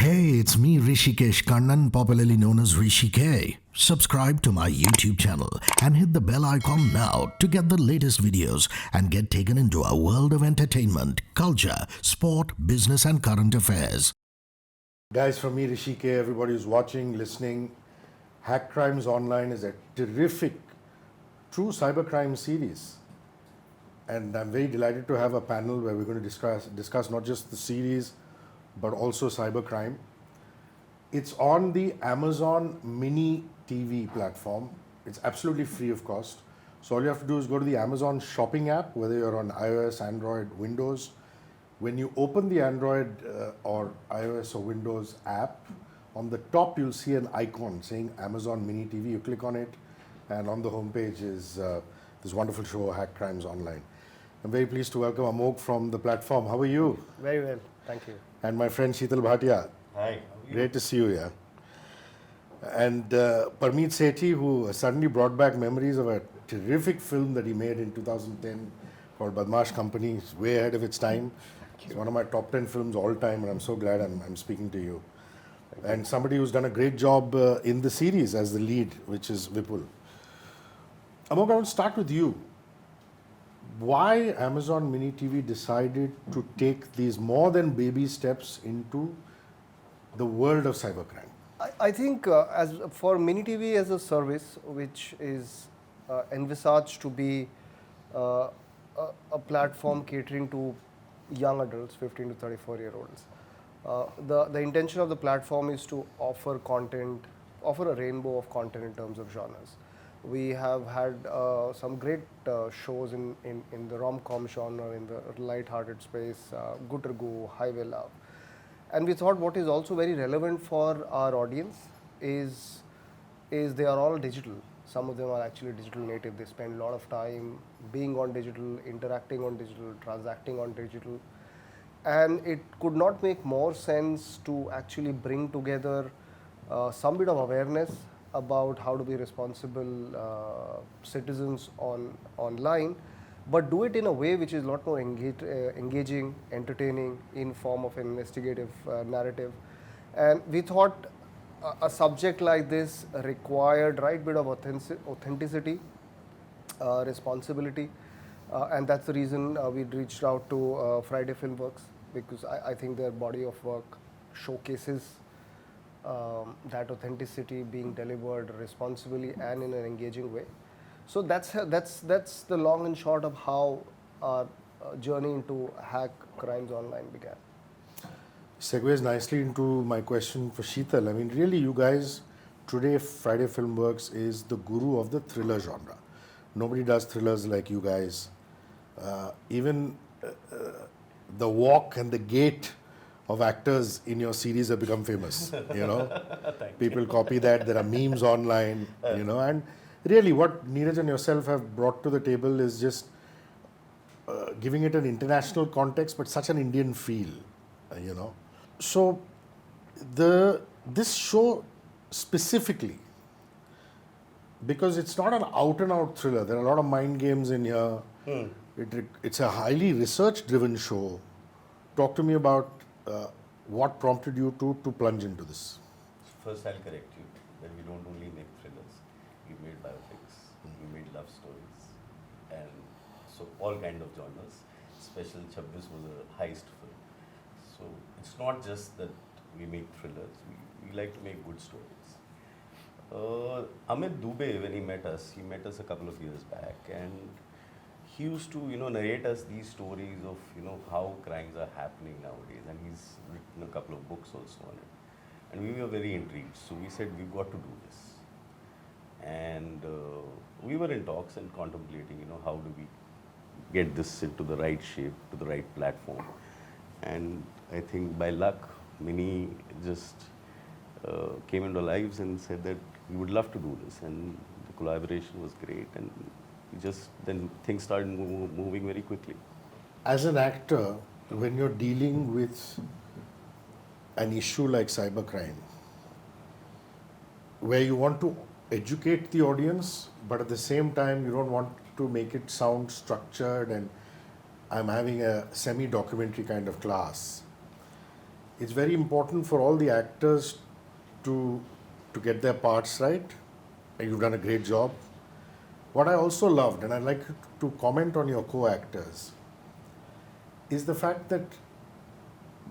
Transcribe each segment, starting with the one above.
Hey, it's me, Hrishikesh Kannan, popularly known as Hrishi K. Subscribe to my YouTube channel and hit the bell icon now to get the latest videos and get taken into a world of entertainment, culture, sport, business, and current affairs. Guys, from me, Hrishi K, everybody who's watching, listening, Hack Crimes Online is a terrific, true cybercrime series. And I'm very delighted to have a panel where we're going to discuss not just the series, but also cybercrime. It's on the Amazon Mini TV platform. It's absolutely free of cost. So all you have to do is go to the Amazon shopping app, whether you're on iOS, Android, Windows. When you open the Android or iOS or Windows app, on the top you'll see an icon saying Amazon Mini TV. You click on it, and on the homepage is this wonderful show, Hack Crimes Online. I'm very pleased to welcome Amogh from the platform. How are you? Very well, thank you. And my friend Shital Bhatia. Hi, how are you? Great to see you here. And Parmeet Sethi, who suddenly brought back memories of a terrific film that he made in 2010 called Badmash Company. It's way ahead of its time. It's one of my top 10 films all time, and I'm so glad I'm speaking to you. And somebody who's done a great job in the series as the lead, which is Vipul. Amogh, I want to start with you. Why Amazon Mini TV decided to take these more than baby steps into the world of cybercrime? I think as for Mini TV as a service, which is envisaged to be a platform catering to young adults, 15 to 34-year-olds. The intention of the platform is to offer content, offer a rainbow of content in terms of genres. We have had some great shows in the rom-com genre, in the light-hearted space, Gutargu, Highway Love. And we thought what is also very relevant for our audience is they are all digital. Some of them are actually digital native. They spend a lot of time being on digital, interacting on digital, transacting on digital. And it could not make more sense to actually bring together some bit of awareness about how to be responsible citizens online, but do it in a way which is a lot more engaging, entertaining, in form of an investigative narrative. And we thought a subject like this required right bit of authenticity, responsibility, and that's the reason we reached out to Friday Filmworks, because I think their body of work showcases that authenticity being delivered responsibly and in an engaging way. So that's the long and short of how our journey into Hack Crimes Online began. Segues nicely into my question for Sheetal. I mean, really, you guys, today Friday Filmworks is the guru of the thriller genre. Nobody does thrillers like you guys. Even the walk and the gait of actors in your series have become famous, you know. People copy that, there are memes online, you know, and really what Neeraj and yourself have brought to the table is just giving it an international context, but such an Indian feel, you know. So this show specifically, because it's not an out and out thriller, there are a lot of mind games in here. It's a highly research driven show. Talk to me about what prompted you to plunge into this? First, I'll correct you that we don't only make thrillers. We made biopics, we made love stories, and so all kind of genres. Special 26 was a heist film. So it's not just that we make thrillers, we like to make good stories. Amogh Dusad, when he met us a couple of years back, and he used to, narrate us these stories of, how crimes are happening nowadays, and he's written a couple of books also on it. And we were very intrigued, so we said, we've got to do this. And we were in talks and contemplating, how do we get this into the right shape, to the right platform. And I think by luck, Mini just came into our lives and said that we would love to do this, and the collaboration was great, and then things started moving very quickly. As an actor, when you're dealing with an issue like cybercrime, where you want to educate the audience, but at the same time you don't want to make it sound structured and I'm having a semi-documentary kind of class, it's very important for all the actors to get their parts right. And you've done a great job. What I also loved, and I'd like to comment on your co-actors, is the fact that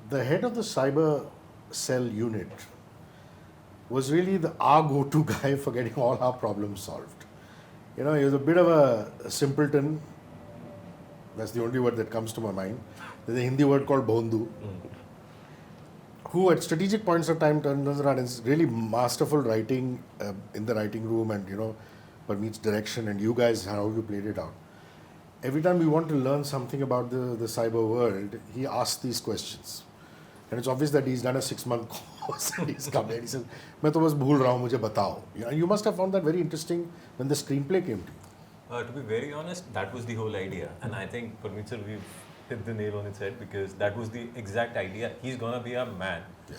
the head of the cyber cell unit was really our go-to guy for getting all our problems solved. He was a bit of a simpleton. That's the only word that comes to my mind. There's a Hindi word called Bhondu, who at strategic points of time turns around and is really masterful writing in the writing room, and Parmeet's direction, and you guys, how you played it out. Every time we want to learn something about the cyber world, he asks these questions. And it's obvious that he's done a 6-month course and he's come and he says, "मैं तो बस भूल रहा हूँ, मुझे बताओ." And you must have found that very interesting when the screenplay came to you. To be very honest, that was the whole idea. And I think, Parmeet sir, we've hit the nail on its head, because that was the exact idea. He's going to be a man. Yeah.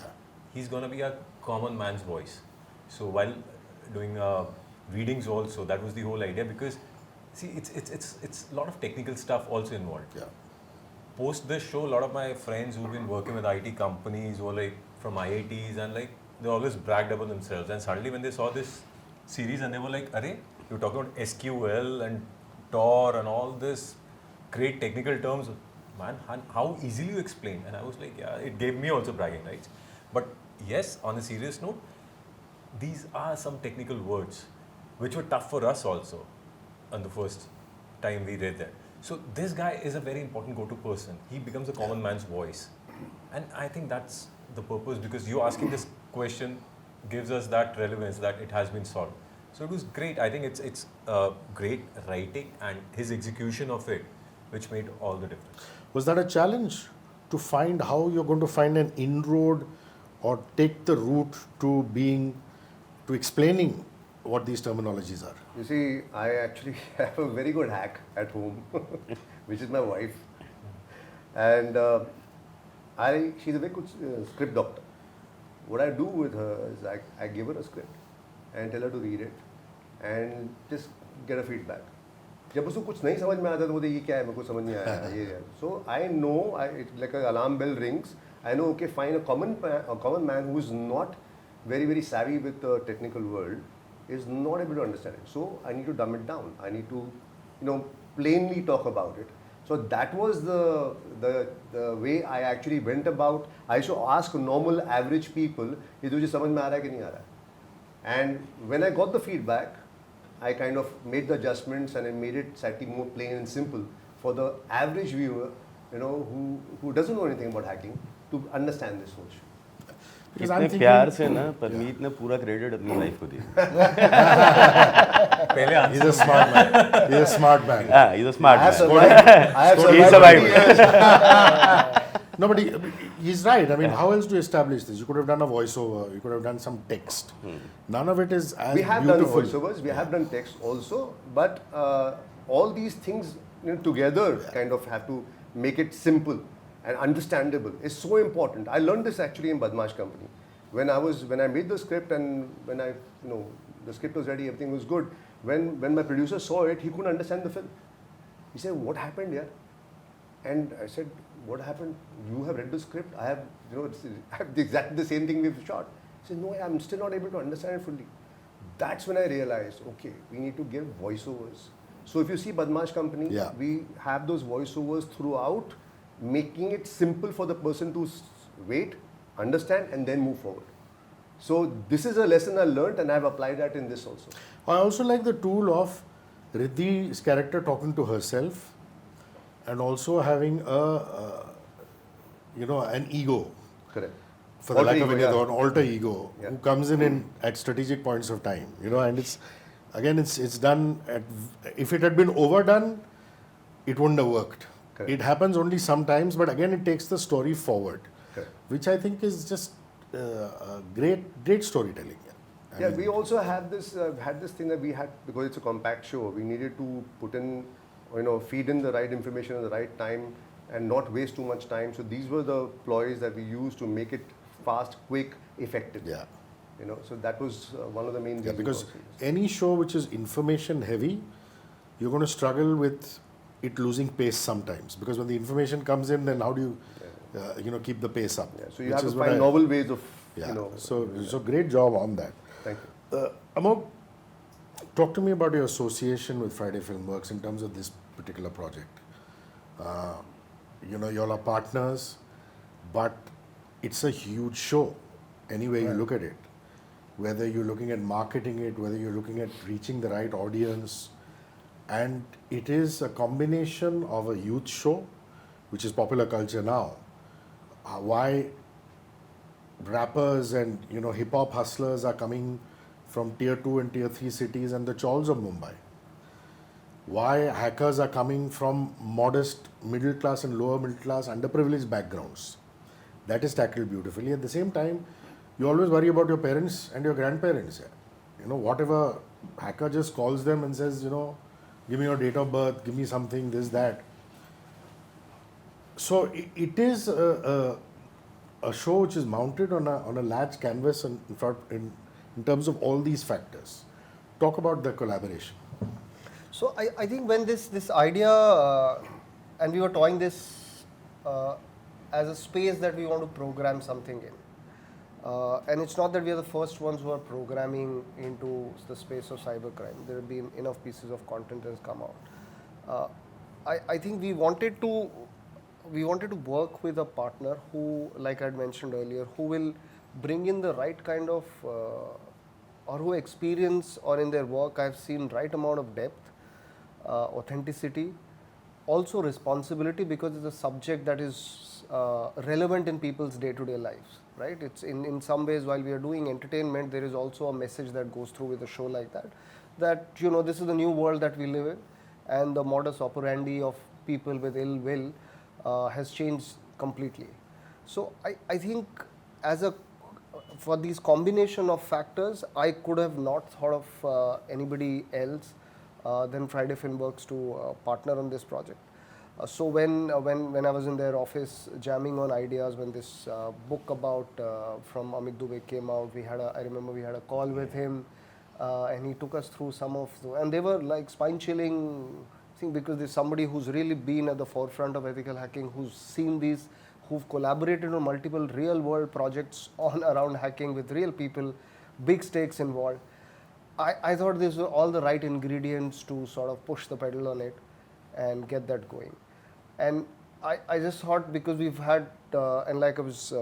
He's going to be a common man's voice. So while doing readings also, that was the whole idea, because see, it's a lot of technical stuff also involved. Yeah. Post this show, a lot of my friends who've been working with IT companies or like from IITs, and like they always bragged about themselves, and suddenly when they saw this series and they were like, "Arey, you're talking about SQL and Tor and all this great technical terms, man, how easily you explain." And I was like, yeah, it gave me also bragging rights. But yes, on a serious note, these are some technical words which were tough for us also on the first time we read that. So this guy is a very important go-to person. He becomes a common man's voice. And I think that's the purpose, because you asking this question gives us that relevance that it has been solved. So it was great. I think it's great writing and his execution of it, which made all the difference. Was that a challenge to find how you're going to find an inroad or take the route to explaining what these terminologies are? You see, I actually have a very good hack at home, which is my wife. And she's a very good script doctor. What I do with her is I give her a script and tell her to read it and just get a feedback. जब उसको कुछ नहीं समझ में आता तो बोलते ये क्या है, मेरे को समझ नहीं आया ये है. So I know, it's like an alarm bell rings. I know, okay, find a common man who is not very, very savvy with the technical world, is not able to understand it. So I need to dumb it down. I need to, plainly talk about it. So that was the way I actually went about. I used to ask normal, average people, ये तुझे समझ में आ रहा है कि नहीं आ रहा है? And when I got the feedback, I kind of made the adjustments and I made it slightly more plain and simple for the average viewer, who doesn't know anything about hacking, to understand this whole show. इतने प्यार से ना परमीत ने पूरा credit अपनी wife को दिया. पहले He's a smart man. He's a smart man. Yeah, he's a smart I have man. survived. He survived. No, but he's right. I mean, how else do you establish this? You could have done a voiceover. You could have done some text. None of it is as We have beautiful. done voiceovers, we have done text also, but all these things together kind of have to make it simple and understandable. It's so important. I learned this actually in Badmaash Company. When I made the script and when the script was ready, everything was good. When my producer saw it, he couldn't understand the film. He said, "What happened here?" And I said, "What happened? You have read the script. I have, I have exactly the same thing we've shot." He said, "No, I'm still not able to understand it fully." That's when I realized, okay, we need to give voiceovers. So if you see Badmaash Company, we have those voiceovers throughout, making it simple for the person to wait, understand, and then move forward. So this is a lesson I learned, and I've applied that in this also. I also like the tool of Riddhi's character talking to herself, and also having an ego. Correct. For the lack of ego, an alter ego, Yeah. who comes in at strategic points of time. And it's done if it had been overdone, it wouldn't have worked. Correct. It happens only sometimes, but again, it takes the story forward, Correct. which I think is just great storytelling. I mean, we also have this had this thing that we had, because it's a compact show. We needed to put in, feed in the right information at the right time and not waste too much time. So these were the ploys that we used to make it fast, quick, effective. Yeah. So that was one of the main reasons. Because also. any show which is information heavy, you're going to struggle with it losing pace sometimes. Because when the information comes in, then how do you keep the pace up. Yeah, so you which have is to what find I- novel ways of, Yeah. doing So that. great job on that. Thank you. Amogh, talk to me about your association with Friday Filmworks in terms of this particular project. You all are partners, but it's a huge show, any way you look at it. Whether you're looking at marketing it, whether you're looking at reaching the right audience, and it is a combination of a youth show, which is popular culture now. Why rappers and hip hop hustlers are coming from tier 2 and tier 3 cities and the chawls of Mumbai. Why hackers are coming from modest middle class and lower middle class underprivileged backgrounds. That is tackled beautifully. At the same time, you always worry about your parents and your grandparents. Whatever hacker just calls them and says, give me your date of birth, give me something, this, that. So it is a show which is mounted on a large canvas in terms of all these factors. Talk about the collaboration. So I think when this idea, and we were toying this as a space that we want to program something in. And it's not that we are the first ones who are programming into the space of cybercrime. There have been enough pieces of content that has come out. I think we wanted to work with a partner who, like I had mentioned earlier, who will bring in the right kind of, or who experience or in their work I've seen right amount of depth, authenticity, also responsibility, because it's a subject that is relevant in people's day-to-day lives, right? It's in some ways, while we are doing entertainment, there is also a message that goes through with a show like that, this is the new world that we live in, and the modus operandi of people with ill will has changed completely. So I think for these combination of factors, I could have not thought of anybody else than Friday Filmworks to partner on this project. So when I was in their office jamming on ideas, when this book about from Amogh Dusad came out, I remember we had a call with him, and he took us through some of and they were like spine-chilling thing, because there's somebody who's really been at the forefront of ethical hacking, who's seen these, who've collaborated on multiple real-world projects around hacking with real people, big stakes involved. I thought these were all the right ingredients to sort of push the pedal on it and get that going. And I just thought, because we've had, and like I was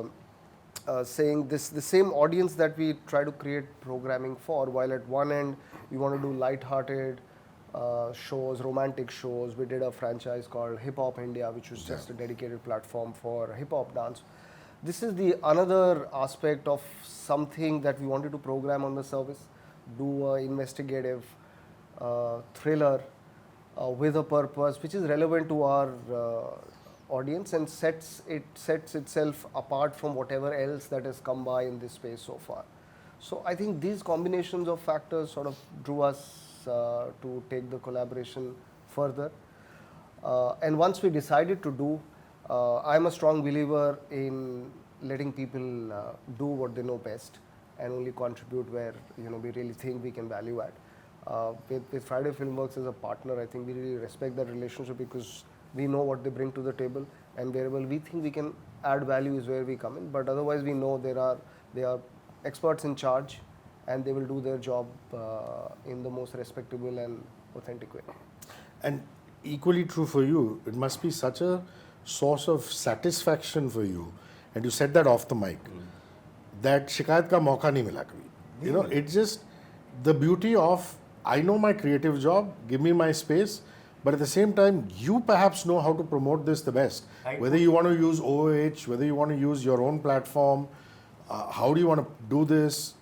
saying, the same audience that we try to create programming for, while at one end we want to do light-hearted shows, romantic shows. We did a franchise called Hip Hop India, which was just a dedicated platform for hip hop dance. This is the another aspect of something that we wanted to program on the service, do an investigative thriller with a purpose which is relevant to our audience and sets itself apart from whatever else that has come by in this space so far. So I think these combinations of factors sort of drew us to take the collaboration further. And once we decided to do, I'm a strong believer in letting people do what they know best and only contribute where we really think we can value add. With Friday Filmworks as a partner, I think we really respect that relationship, because we know what they bring to the table, and wherever we think we can add value is where we come in. But otherwise, we know they are experts in charge, and they will do their job in the most respectable and authentic way. And equally true for you, it must be such a source of satisfaction for you, and you said that off the mic, that shikayat ka mauka nahi mila kabhi. It's just the beauty of, I know my creative job, give me my space, but at the same time, you perhaps know how to promote this the best. Whether you want to use OOH, whether you want to use your own platform, how do you want to do this,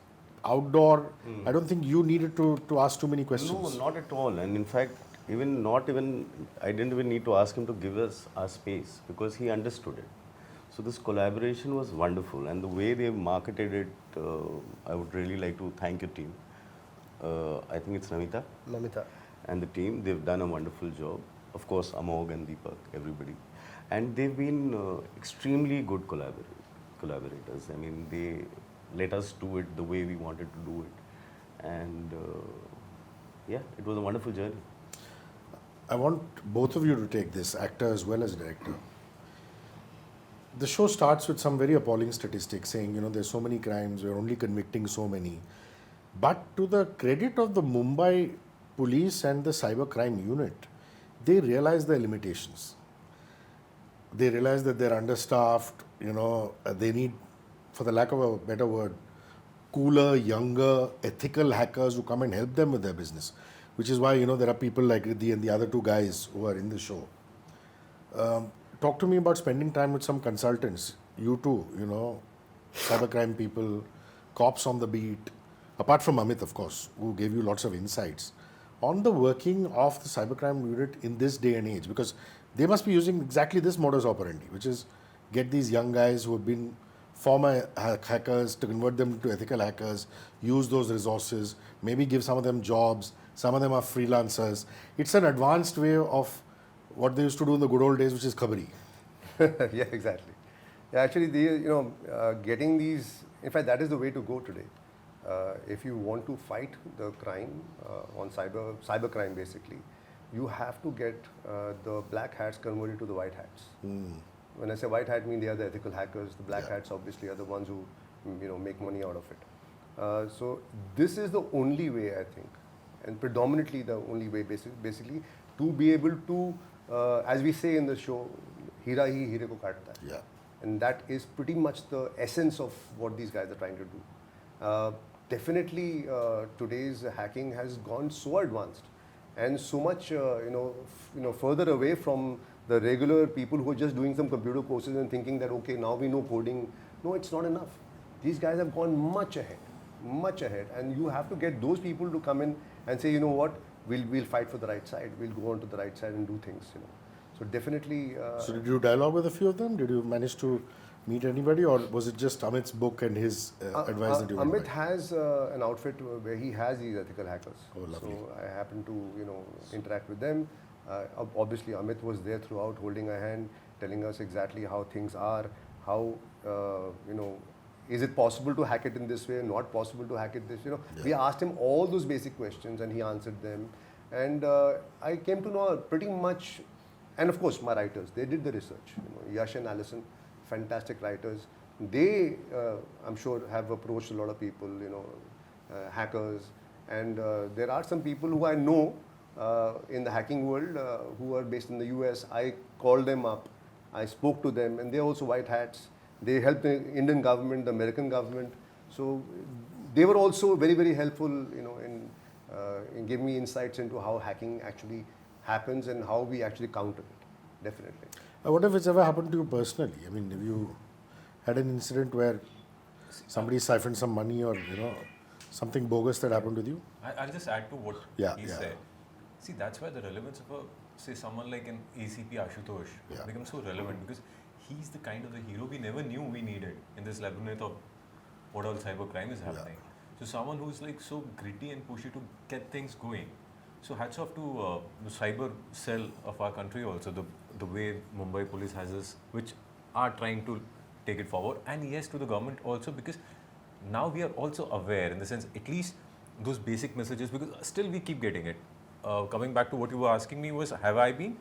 outdoor? I don't think you needed to ask too many questions. No, not at all. And in fact, I didn't even need to ask him to give us our space, because he understood it. So this collaboration was wonderful, and the way they marketed it, I would really like to thank your team. I think it's Namita and the team. They've done a wonderful job. Of course, Amogh and Deepak, everybody. And they've been extremely good collaborators. I mean, they let us do it the way we wanted to do it. And yeah, it was a wonderful journey. I want both of you to take this, actor as well as director. The show starts with some very appalling statistics saying, there's so many crimes, we're only convicting so many. But to the credit of the Mumbai police and the cyber crime unit, they realize their limitations. They realize that they're understaffed, they need, for the lack of a better word, cooler, younger, ethical hackers who come and help them with their business. Which is why, there are people like Riddhi and the other two guys who are in the show. Talk to me about spending time with some consultants. You too, cybercrime people, cops on the beat, apart from Amit, of course, who gave you lots of insights on the working of the cybercrime unit in this day and age, because they must be using exactly this modus operandi, which is get these young guys who have been former hackers to convert them into ethical hackers, use those resources, maybe give some of them jobs, some of them are freelancers. It's an advanced way of what they used to do in the good old days, which is khabri. Yeah, exactly. Yeah, actually, getting these, in fact, that is the way to go today. If you want to fight the crime on cyber crime, basically, you have to get the black hats converted to the white hats. When I say white hat, I mean they are the ethical hackers. The black hats obviously are the ones who, make money out of it. So this is the only way, I think, and predominantly the only way, basically, to be able to, as we say in the show, "Hira hi hire ko kaatta hai." Yeah. And that is pretty much the essence of what these guys are trying to do. Definitely, today's hacking has gone so advanced and so much, further away from the regular people who are just doing some computer courses and thinking that, okay, now we know coding. No, it's not enough. These guys have gone much ahead. And you have to get those people to come in and say, you know what, we'll fight for the right side. We'll go on to the right side and do things, So definitely. So did you dialogue with a few of them? Did you manage to meet anybody, or was it just Amit's book and his advice that you Amit went by? has an outfit where he has these ethical hackers. Oh, lovely. So I happen to, interact with them. Obviously, Amit was there throughout, holding a hand, telling us exactly how things are, how, is it possible to hack it in this way, not possible to hack it this, We asked him all those basic questions and he answered them. And I came to know pretty much, and of course, my writers, they did the research. Yash and Alison, fantastic writers. They, I'm sure, have approached a lot of people, hackers. And there are some people who I know in the hacking world who are based in the US. I called them up, I spoke to them, and they're also white hats. They helped the Indian government, the American government. So they were also very, very helpful, in giving me insights into how hacking actually happens and how we actually counter it, definitely. I wonder if it's ever happened to you personally. I mean, have you had an incident where somebody siphoned some money or, something bogus that happened with you? I'll just add to what he said. See, that's why the relevance of say someone like an ACP Ashutosh becomes so relevant, because he's the kind of the hero we never knew we needed in this labyrinth of what all cybercrime is happening. So someone who's like so gritty and pushy to get things going. So hats off to the cyber cell of our country also, the way Mumbai police has this, which are trying to take it forward. And yes, to the government also, because now we are also aware, in the sense, at least those basic messages, because still we keep getting it. Coming back to what you were asking me was, have I been?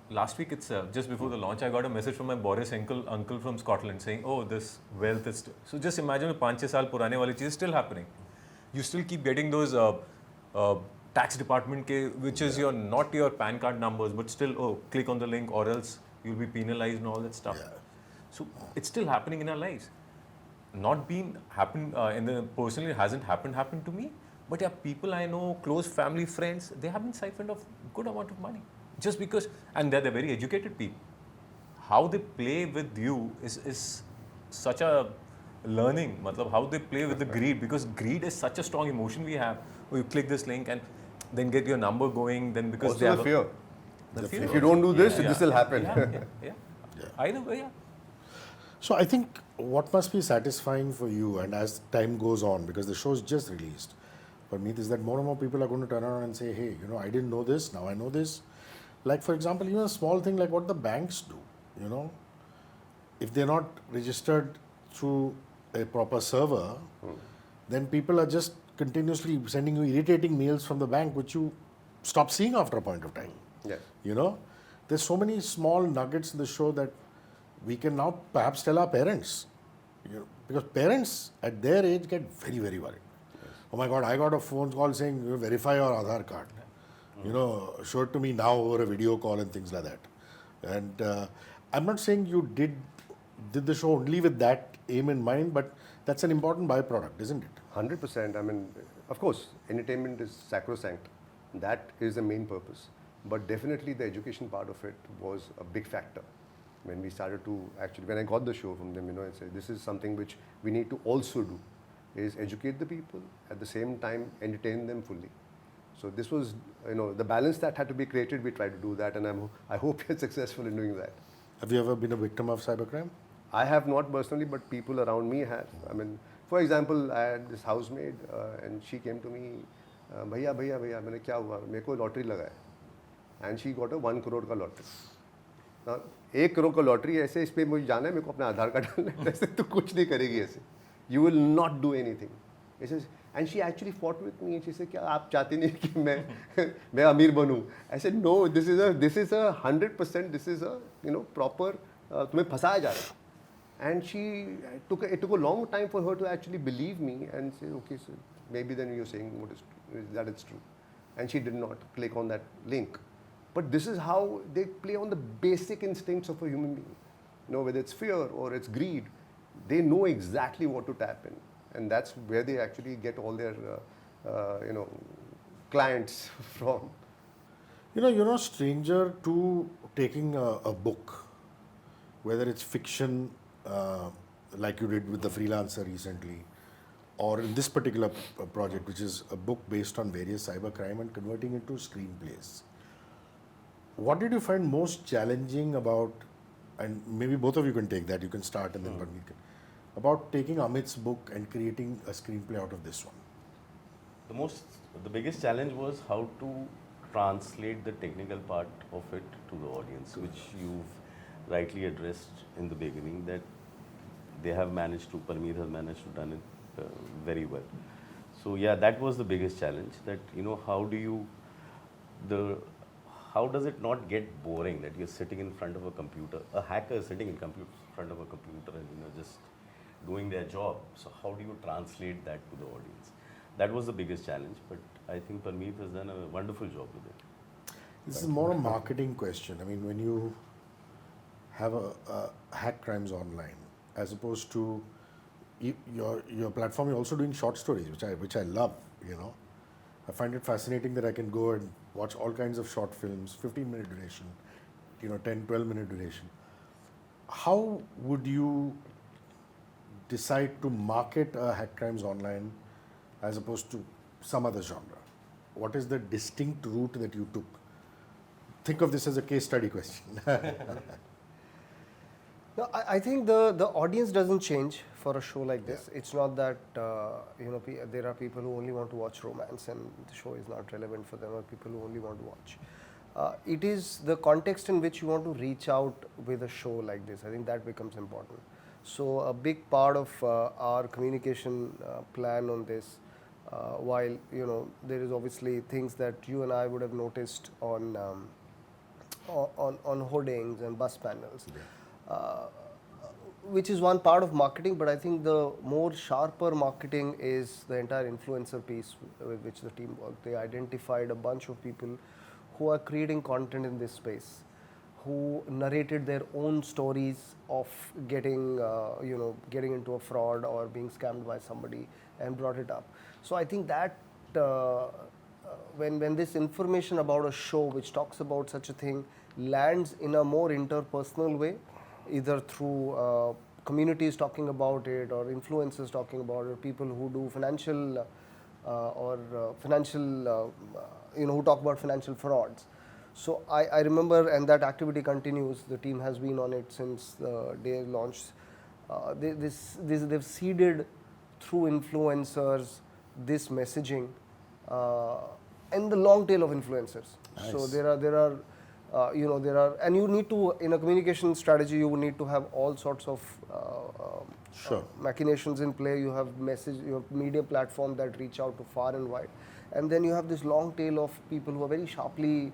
Last week itself, just before the launch, I got a message from my Boris uncle from Scotland saying, oh, this wealth is... So just imagine 5-6 saal purane wali cheez is still happening. You still keep getting those tax department which is not your PAN card numbers, but still, click on the link or else you'll be penalized and all that stuff. Yeah. So it's still happening in our lives. Not been happened personally, it hasn't happened to me, but yeah, people I know, close family, friends, they have been siphoned off good amount of money. Just because, and they're very educated people. How they play with you is such a learning, how they play with the greed, because greed is such a strong emotion we have. Oh, you click this link and then get your number going, then because also they have the fear. The fear. If you don't do this, this will happen. Yeah. Either way, So I think what must be satisfying for you, and as time goes on, because the show's just released, Parmeet, is that more and more people are going to turn around and say, hey, I didn't know this, now I know this. Like, for example, a small thing like what the banks do, if they're not registered through a proper server, then people are just continuously sending you irritating mails from the bank, which you stop seeing after a point of time. Yes. there's so many small nuggets in the show that we can now perhaps tell our parents. Because parents at their age get very, very worried. Oh my God, I got a phone call saying, verify your Aadhaar card. Show it to me now over a video call and things like that. And I'm not saying you did the show only with that aim in mind, but that's an important byproduct, isn't it? 100%. I mean, of course, entertainment is sacrosanct. That is the main purpose. But definitely the education part of it was a big factor. When we started to actually, when I got the show from them, and said, this is something which we need to also do, is educate the people, at the same time entertain them fully. So this was, the balance that had to be created, we tried to do that, and I hope we're successful in doing that. Have you ever been a victim of cybercrime? I have not personally, but people around me have. I mean, for example, I had this housemaid, and she came to me, भैया मैंने क्या हुआ मेरे को lottery लगा है, and she got a 1 crore का lottery. Now 1 crore का लॉटरी ऐसे, इस पे मुझे जाना है, मेरे को अपना आधार कार्ड डालना है, ऐसे तो कुछ नहीं करेगी ऐसे. You will not do anything. And she actually fought with me, and she said, क्या आप चाहती नहीं कि मैं अमीर बनूं? I said, no, this is a 100%, this is a proper, तुम्हें फंसाया जा रहा है. And it took a long time for her to actually believe me and say, okay, so maybe then you're saying that it's true. And she did not click on that link. But this is how they play on the basic instincts of a human being. Whether it's fear or it's greed, they know exactly what to tap in. And that's where they actually get all their, clients from. You're no stranger to taking a book, whether it's fiction, like you did with The Freelancer recently, or in this particular project, which is a book based on various cybercrime and converting it to screenplays. What did you find most challenging about, and maybe both of you can take that, you can start and then Parmeet can, about taking Amit's book and creating a screenplay out of this one? The biggest challenge was how to translate the technical part of it to the audience, which you've rightly addressed in the beginning, that they have managed to, Parmeet has managed to done it very well. So yeah, that was the biggest challenge, that how does it not get boring that you're sitting in front of a computer, a hacker is sitting in front of a computer and just doing their job. So how do you translate that to the audience? That was the biggest challenge, but I think Parmeet has done a wonderful job with it. This is more a marketing question. I mean, when you have a hack crimes online, as opposed to your platform, you're also doing short stories, which I love. I find it fascinating that I can go and watch all kinds of short films, 15-minute duration, 10, 12-minute duration. How would you decide to market a hack crimes online as opposed to some other genre? What is the distinct route that you took? Think of this as a case study question. No, I think the audience doesn't change for a show like this. Yeah. It's not that there are people who only want to watch romance and the show is not relevant for them, or people who only want to watch. It is the context in which you want to reach out with a show like this. I think that becomes important. So a big part of our communication plan on this, while there is obviously things that you and I would have noticed on hoardings and bus panels. Yeah. Which is one part of marketing, but I think the more sharper marketing is the entire influencer piece with which the team worked. They identified a bunch of people who are creating content in this space, who narrated their own stories of getting into a fraud or being scammed by somebody and brought it up. So I think that when this information about a show which talks about such a thing lands in a more interpersonal way, either through communities talking about it, or influencers talking about it, or people who do financial who talk about financial frauds. So I remember, and that activity continues. The team has been on it since the day launched. They've seeded through influencers this messaging and the long tail of influencers. Nice. So there are. And you need to, in a communication strategy, you need to have all sorts of machinations in play. You have media platform that reach out to far and wide, and then you have this long tail of people who are very sharply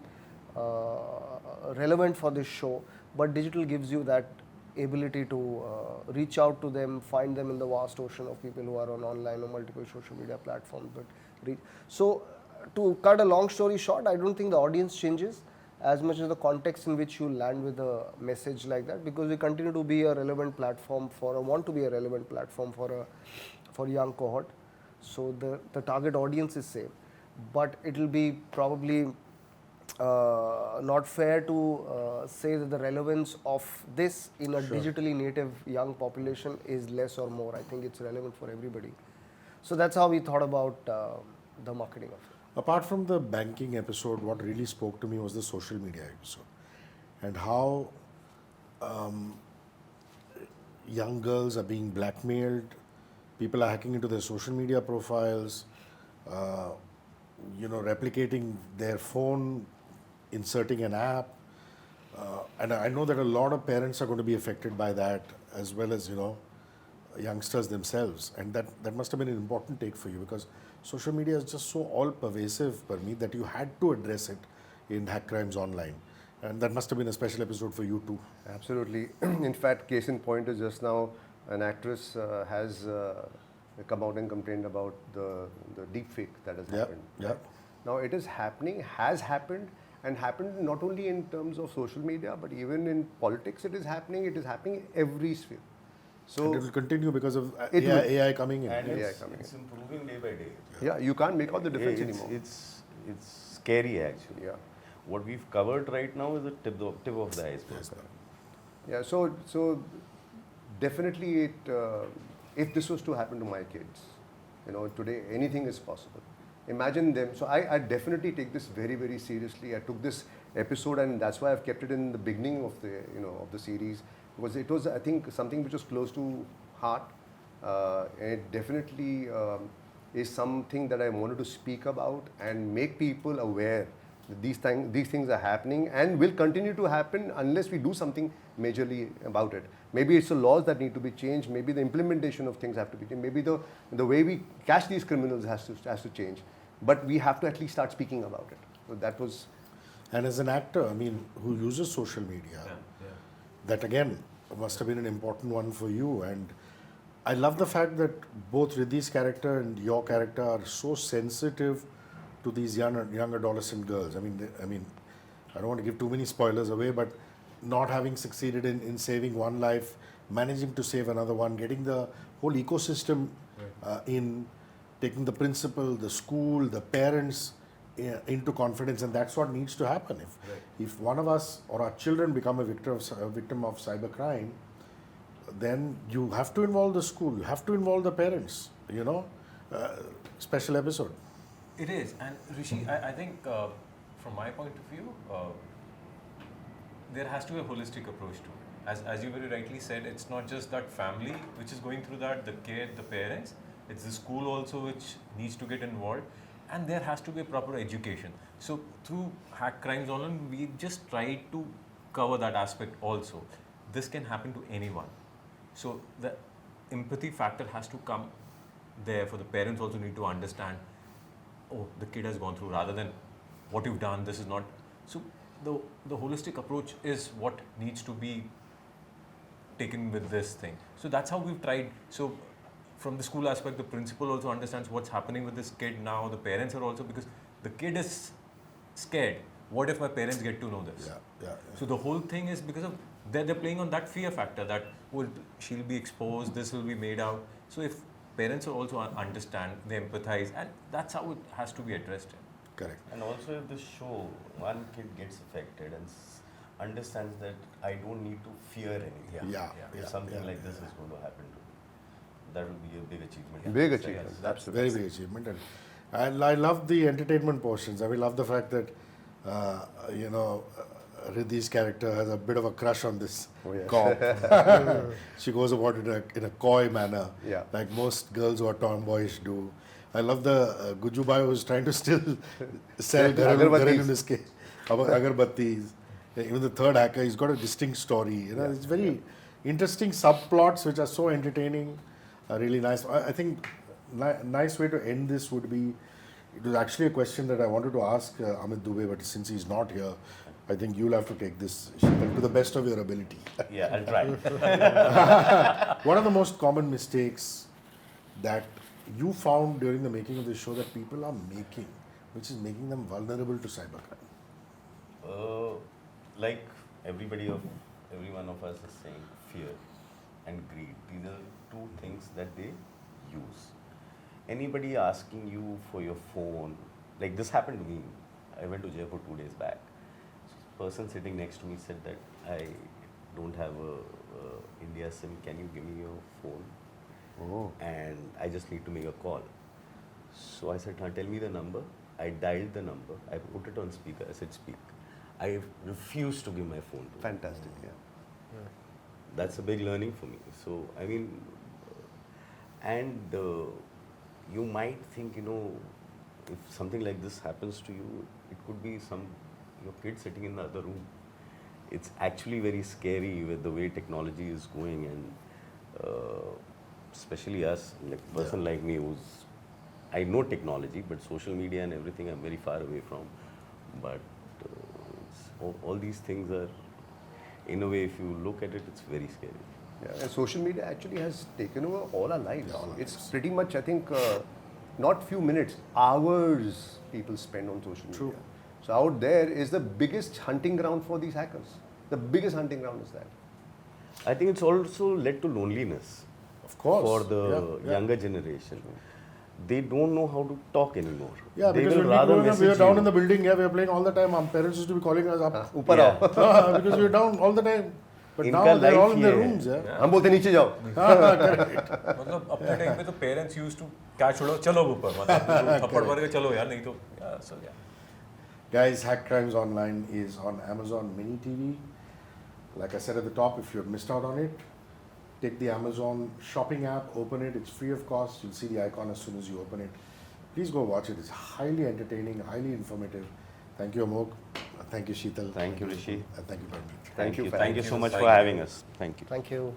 relevant for this show, but digital gives you that ability to reach out to them, find them in the vast ocean of people who are on online or multiple social media platforms. So, to cut a long story short, I don't think the audience changes as much as the context in which you land with a message like that, because we continue to be a relevant platform want to be a relevant platform for young cohort. So the target audience is same, but it will be probably not fair to say that the relevance of this in a digitally native young population is less or more. I think it's relevant for everybody. So that's how we thought about the marketing of it. Apart from the banking episode, what really spoke to me was the social media episode, and how young girls are being blackmailed, people are hacking into their social media profiles, replicating their phone, inserting an app, and I know that a lot of parents are going to be affected by that, as well as youngsters themselves, and that must have been an important take for you, because social media is just so all pervasive, Parmeet, that you had to address it in Hack Crimes Online, and that must have been a special episode for you too. Absolutely. In fact, case in point is just now an actress has come out and complained about the deep fake that has happened. Yeah. Now it is happening, has happened, and happened not only in terms of social media, but even in politics it is happening every sphere. So And it will continue because of It will. AI coming in. And Yeah, it's, coming it's improving day by day. yeah, you can't make out the difference anymore. It's scary actually. Yeah. What we've covered right now is the tip of the iceberg. Yeah, so definitely if this was to happen to my kids, today anything is possible. Imagine them. So I definitely take this very, very seriously. I took this episode, and that's why I've kept it in the beginning of the of the series, because it was, I think, something which was close to heart. And it definitely is something that I wanted to speak about and make people aware that these things are happening and will continue to happen unless we do something majorly about it. Maybe it's the laws that need to be changed. Maybe the implementation of things have to be changed. Maybe the way we catch these criminals has to change. But we have to at least start speaking about it. So that was. And as an actor, I mean, who uses social media, that again must have been an important one for you. And I love the fact that both Riddhi's character and your character are so sensitive to these young adolescent girls. I mean, I don't want to give too many spoilers away, but not having succeeded in saving one life, managing to save another one, getting the whole ecosystem in, taking the principal, the school, the parents into confidence, and that's what needs to happen. If one of us or our children become a victim of cybercrime, then you have to involve the school, you have to involve the parents. Special episode. It is, and Hrishi, I think from my point of view, there has to be a holistic approach to it. As you very rightly said, it's not just that family which is going through that, the kid, the parents, it's the school also which needs to get involved, and there has to be a proper education. So through Hack Crimes Online, we just tried to cover that aspect also. This can happen to anyone. So the empathy factor has to come there for the parents also need to understand, oh, the kid has gone through, rather than what you've done, this is not. So the holistic approach is what needs to be taken with this thing. So that's how we've tried. So from the school aspect, the principal also understands what's happening with this kid now. The parents are also, because the kid is scared. What if my parents get to know this? Yeah. So the whole thing is because of they're playing on that fear factor that she'll be exposed, this will be made out. So if parents also understand, they empathize, and that's how it has to be addressed. Correct. And also if the show, one kid gets affected and understands that I don't need to fear anything. If something like this is going to happen to me, that will be a big achievement. Big So, achievement, yes, that's Very big achievement. And I love the entertainment portions. I love the fact that, Riddhi's character has a bit of a crush on this cop. She goes about it in a coy manner, like most girls who are tomboyish do. I love the Gujubai who's trying to still sell agarbattis. Even the third hacker, he's got a distinct story. It's very interesting subplots which are so entertaining. Really nice. I think nice way to end this would be, It was actually a question that I wanted to ask Amit Dubey, but since he's not here, I think you'll have to take this, Shital, to the best of your ability. Yeah, I'll try. What are the most common mistakes that you found during the making of this show that people are making, which is making them vulnerable to cybercrime? Like every one of us is saying, fear and greed. These are two things that they use. Anybody asking you for your phone, like this happened to me. I went to Jaipur 2 days back. So person sitting next to me said that I don't have a India SIM. Can you give me your phone? Oh. And I just need to make a call. So I said, tell me the number. I dialed the number. I put it on speaker. I said, speak. I refused to give my phone to him. Fantastic, yeah. That's a big learning for me. So, I mean, and you might think, if something like this happens to you, it could be your kid sitting in the other room. It's actually very scary with the way technology is going, and especially us, like a person like me I know technology, but social media and everything I'm very far away from. But all these things are, in a way, if you look at it, it's very scary. Yeah, and social media actually has taken over all our lives. It's pretty much, I think, not few minutes, hours people spend on social media. True. So out there is the biggest hunting ground for these hackers. The biggest hunting ground is that. I think it's also led to loneliness. Of course. For the younger generation. They don't know how to talk anymore. Yeah, they because will when we rather were message down you. in the building, we were playing all the time. Our parents used to be calling us up. ऊपर Yeah. आओ. Because we were down all the time. But इनका now they're all life in their ये है. rooms. Yeah. हम बोलते नीचे जाओ. मतलब अपने टाइम पे तो पेरेंट्स यूज्ड टू कैच छोड़ो चलो ऊपर मतलब थप्पड़ मार के चलो यार नहीं तो यार चल यार. Guys, Hack Crimes Online is on Amazon Mini TV. Like I said at the top, if you have missed out on it, take the Amazon shopping app, open it. It's free of cost. You'll see the icon as soon as you open it. Please go watch it. It's highly entertaining, highly informative. Thank you, Amogh. Thank you, Shital. Thank you, Hrishi. And thank you, Parmeet. Thank you. for Thank you having so us. much Thank for you. having us. Thank you. Thank you.